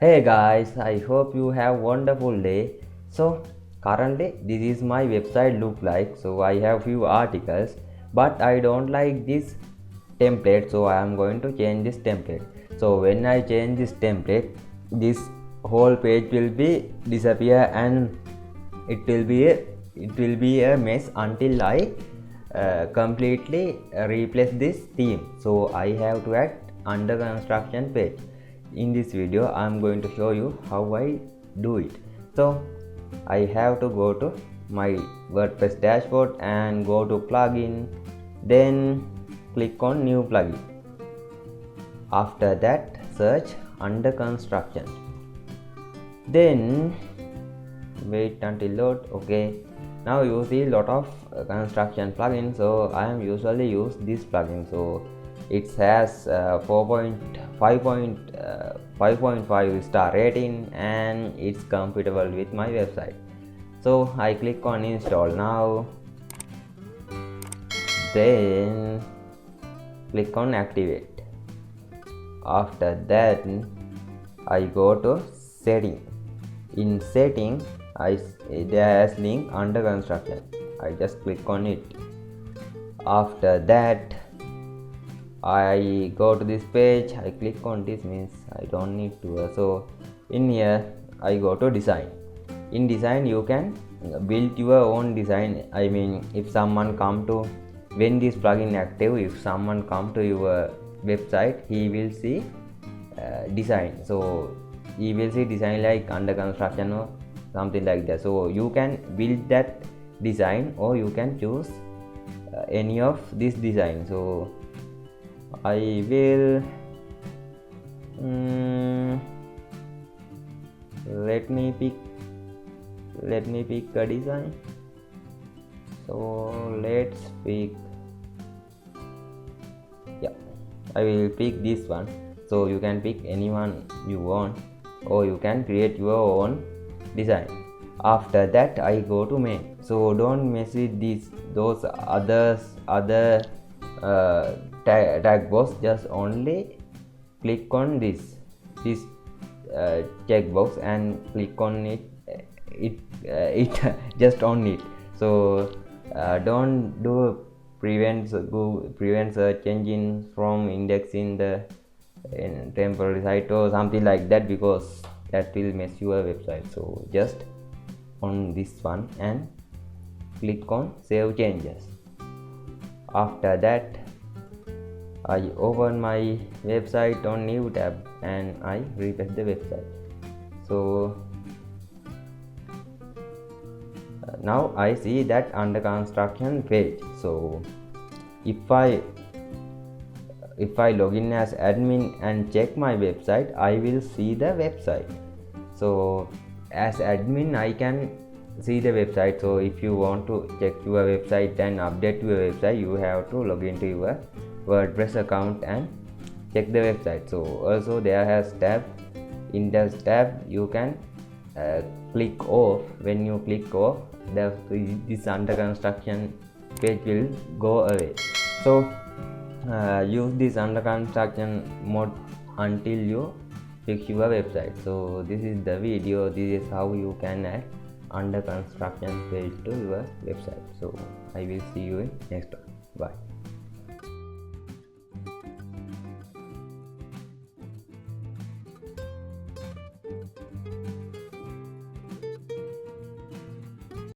Hey guys, I hope you have wonderful day. So currently this is my website look like. So I have few articles, but I don't like this template, so I am going to change this template. So when I change this template, this whole page will be disappear and it will be a mess until I completely replace this theme. So I have to add under construction page. In this video I am going to show you how I do it. So I have to go to my WordPress dashboard and go to plugin, then click on new plugin. After that search under construction, then wait until load. Okay, now you see lot of construction plugins, so I am usually use this plugin. So it has 5.5 star rating and it's compatible with my website. So I click on install now, then click on activate. After that I go to setting. In setting there is link under construction. I just click on it. After that I go to this page, I click on this, means I don't need to. So in here I go to design. In design you can build your own design. I mean, if someone come to, when this plugin active, if someone come to your website, he will see design. So he will see design like under construction or something like that. So you can build that design or you can choose any of this design. So I will let me pick a design. So let's pick, I will pick this one. So you can pick anyone you want or you can create your own design. After that I go to main. So don't mess with those other tag box. Just only click on this checkbox and click on it just on it. So don't do prevent search engine from indexing the temporary site or something like that, because that will mess your website. So just on this one and click on save changes. After that I open my website on new tab and I refresh the website. So now I see that under construction page. So if I log in as admin and check my website, I will see the website. So as admin I can see the website. So if you want to check your website and update your website, you have to log into your WordPress account and check the website. So also there has tab. In this tab you can click off. When you click off, this under construction page will go away. So use this under construction mode until you fix your website. So this is the video. This is how you can add under construction page to your website. So I will see you in next one. Bye.